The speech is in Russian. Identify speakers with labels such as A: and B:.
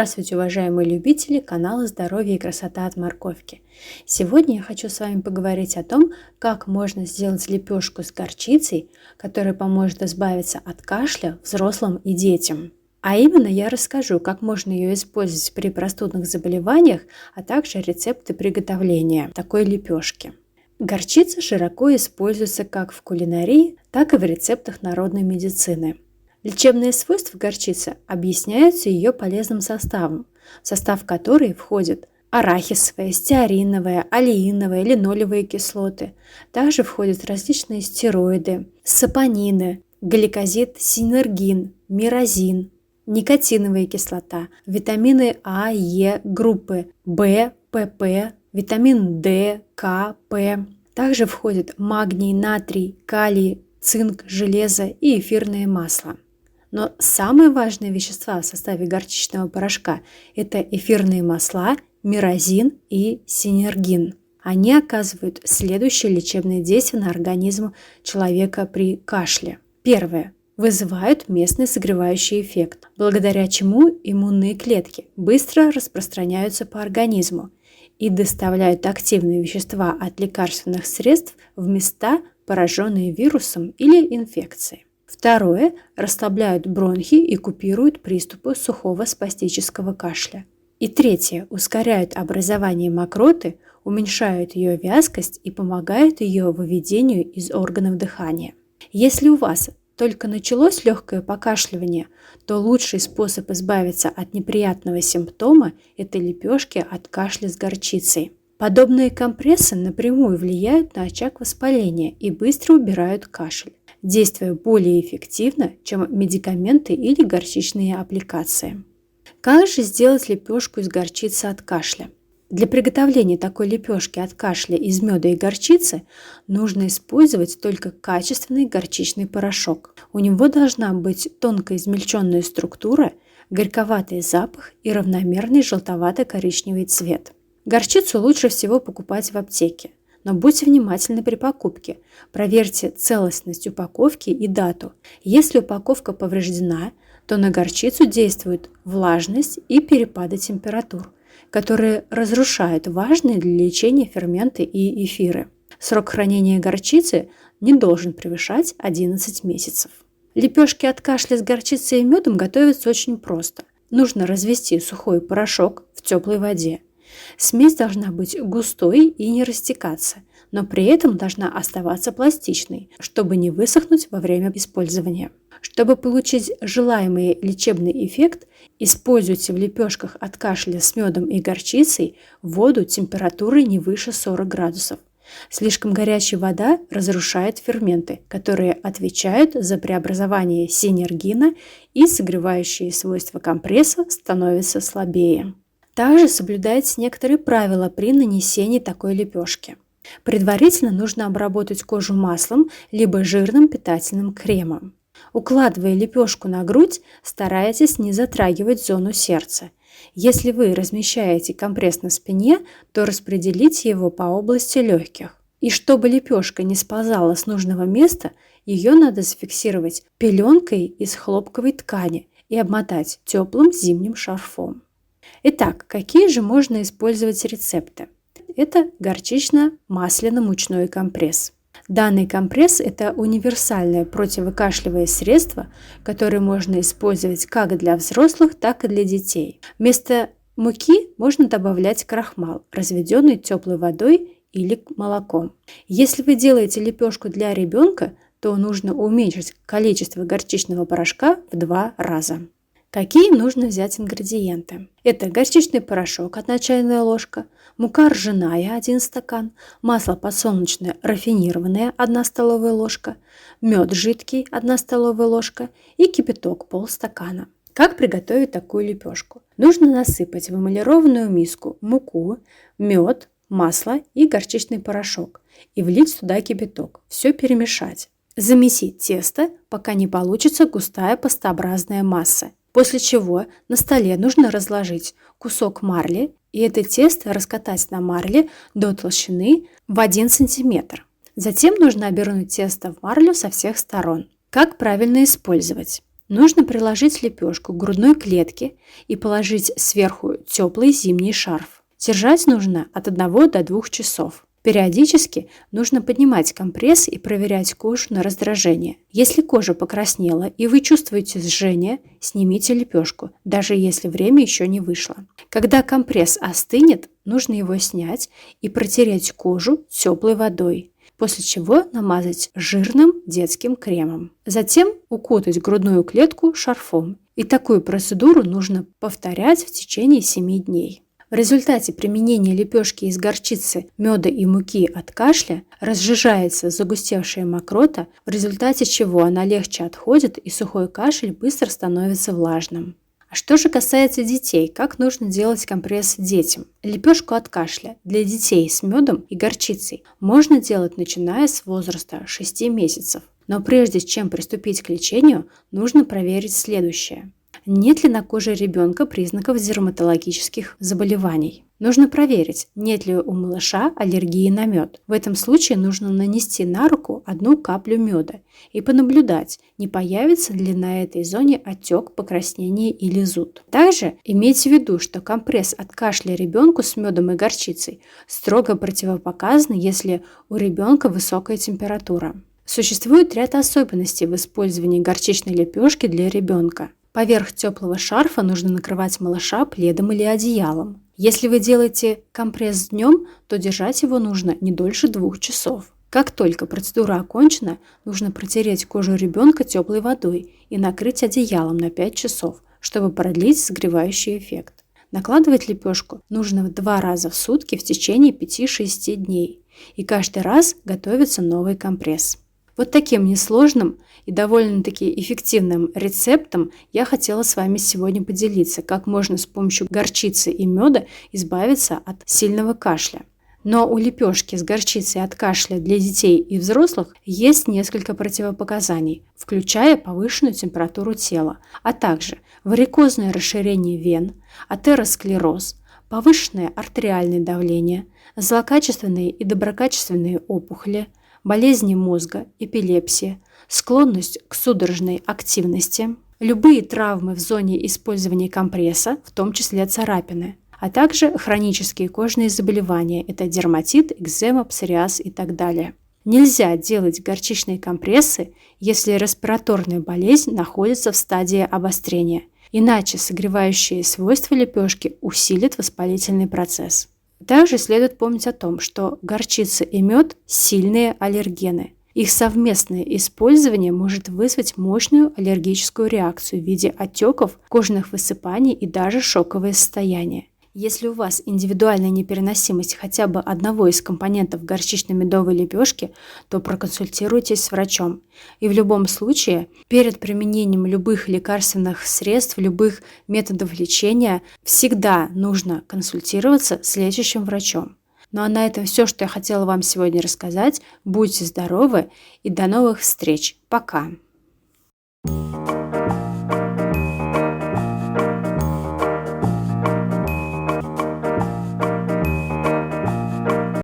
A: Здравствуйте, уважаемые любители канала «Здоровье и красота от морковки». Сегодня я хочу с вами поговорить о том, как можно сделать лепешку с горчицей, которая поможет избавиться от кашля взрослым и детям. А именно я расскажу, как можно ее использовать при простудных заболеваниях, а также рецепты приготовления такой лепешки. Горчица широко используется как в кулинарии, так и в рецептах народной медицины. Лечебные свойства горчицы объясняются ее полезным составом, в состав которой входят арахисовая, стеариновая, алииновая, линолевые кислоты. Также входят различные стероиды, сапонины, гликозид, синергин, мирозин, никотиновая кислота, витамины А, Е, группы В, ПП, витамин D, К, П. Также входят магний, натрий, калий, цинк, железо и эфирное масло. Но самые важные вещества в составе горчичного порошка – это эфирные масла, мирозин и синергин. Они оказывают следующее лечебное действие на организм человека при кашле. Первое. Вызывают местный согревающий эффект, благодаря чему иммунные клетки быстро распространяются по организму и доставляют активные вещества от лекарственных средств в места, пораженные вирусом или инфекцией. Второе. Расслабляют бронхи и купируют приступы сухого спастического кашля. И третье. Ускоряют образование мокроты, уменьшают ее вязкость и помогают ее выведению из органов дыхания. Если у вас только началось легкое покашливание, то лучший способ избавиться от неприятного симптома – это лепешки от кашля с горчицей. Подобные компрессы напрямую влияют на очаг воспаления и быстро убирают кашель, действуя более эффективно, чем медикаменты или горчичные аппликации. Как же сделать лепешку из горчицы от кашля? Для приготовления такой лепешки от кашля из меда и горчицы нужно использовать только качественный горчичный порошок. У него должна быть тонко измельченная структура, горьковатый запах и равномерный желтовато-коричневый цвет. Горчицу лучше всего покупать в аптеке. Но будьте внимательны при покупке. Проверьте целостность упаковки и дату. Если упаковка повреждена, то на горчицу действует влажность и перепады температур, которые разрушают важные для лечения ферменты и эфиры. Срок хранения горчицы не должен превышать 11 месяцев. Лепешки от кашля с горчицей и медом готовятся очень просто. Нужно развести сухой порошок в теплой воде. Смесь должна быть густой и не растекаться, но при этом должна оставаться пластичной, чтобы не высохнуть во время использования. Чтобы получить желаемый лечебный эффект, используйте в лепешках от кашля с медом и горчицей воду температурой не выше 40 градусов. Слишком горячая вода разрушает ферменты, которые отвечают за преобразование синергина, и согревающие свойства компресса становятся слабее. Также соблюдайте некоторые правила при нанесении такой лепешки. Предварительно нужно обработать кожу маслом либо жирным питательным кремом. Укладывая лепешку на грудь, старайтесь не затрагивать зону сердца. Если вы размещаете компресс на спине, то распределите его по области легких. И чтобы лепешка не сползала с нужного места, ее надо зафиксировать пеленкой из хлопковой ткани и обмотать теплым зимним шарфом. Итак, какие же можно использовать рецепты? Это горчично-масляно-мучной компресс. Данный компресс – это универсальное противокашлевое средство, которое можно использовать как для взрослых, так и для детей. Вместо муки можно добавлять крахмал, разведенный теплой водой или молоком. Если вы делаете лепешку для ребенка, то нужно уменьшить количество горчичного порошка в 2 раза. Какие нужно взять ингредиенты? Это горчичный порошок 1 чайная ложка, мука ржаная 1 стакан, масло подсолнечное рафинированное 1 столовая ложка, мед жидкий 1 столовая ложка и кипяток полстакана. Как приготовить такую лепешку? Нужно насыпать в эмалированную миску муку, мед, масло и горчичный порошок и влить туда кипяток. Все перемешать. Замесить тесто, пока не получится густая пастообразная масса. После чего на столе нужно разложить кусок марли и это тесто раскатать на марле до толщины в 1 см. Затем нужно обернуть тесто в марлю со всех сторон. Как правильно использовать? Нужно приложить лепешку к грудной клетке и положить сверху теплый зимний шарф. Держать нужно от 1 до 2 часов. Периодически нужно поднимать компресс и проверять кожу на раздражение. Если кожа покраснела и вы чувствуете жжение, снимите лепешку, даже если время еще не вышло. Когда компресс остынет, нужно его снять и протереть кожу теплой водой, после чего намазать жирным детским кремом. Затем укутать грудную клетку шарфом. И такую процедуру нужно повторять в течение 7 дней. В результате применения лепешки из горчицы, меда и муки от кашля разжижается загустевшая мокрота, в результате чего она легче отходит и сухой кашель быстро становится влажным. А что же касается детей, как нужно делать компресс детям? Лепешку от кашля для детей с медом и горчицей можно делать начиная с возраста 6 месяцев. Но прежде чем приступить к лечению, нужно проверить следующее. Нет ли на коже ребенка признаков дерматологических заболеваний? Нужно проверить, нет ли у малыша аллергии на мед. В этом случае нужно нанести на руку 1 каплю меда и понаблюдать, не появится ли на этой зоне отек, покраснение или зуд. Также имейте в виду, что компресс от кашля ребенку с медом и горчицей строго противопоказан, если у ребенка высокая температура. Существует ряд особенностей в использовании горчичной лепешки для ребенка. Поверх теплого шарфа нужно накрывать малыша пледом или одеялом. Если вы делаете компресс днем, то держать его нужно не дольше 2 часов. Как только процедура окончена, нужно протереть кожу ребенка теплой водой и накрыть одеялом на 5 часов, чтобы продлить согревающий эффект. Накладывать лепешку нужно 2 раза в сутки в течение 5-6 дней. И каждый раз готовится новый компресс. Вот таким несложным и довольно-таки эффективным рецептом я хотела с вами сегодня поделиться, как можно с помощью горчицы и меда избавиться от сильного кашля. Но у лепешки с горчицей от кашля для детей и взрослых есть несколько противопоказаний, включая повышенную температуру тела, а также варикозное расширение вен, атеросклероз, повышенное артериальное давление, злокачественные и доброкачественные опухоли, болезни мозга, эпилепсия, склонность к судорожной активности, любые травмы в зоне использования компресса, в том числе царапины, а также хронические кожные заболевания – это дерматит, экзема, псориаз и так далее. Нельзя делать горчичные компрессы, если респираторная болезнь находится в стадии обострения, иначе согревающие свойства лепешки усилят воспалительный процесс. Также следует помнить о том, что горчица и мед – сильные аллергены. Их совместное использование может вызвать мощную аллергическую реакцию в виде отеков, кожных высыпаний и даже шоковое состояние. Если у вас индивидуальная непереносимость хотя бы одного из компонентов горчично-медовой лепешки, то проконсультируйтесь с врачом. И в любом случае, перед применением любых лекарственных средств, любых методов лечения, всегда нужно консультироваться с лечащим врачом. Ну а на этом все, что я хотела вам сегодня рассказать. Будьте здоровы и до новых встреч. Пока!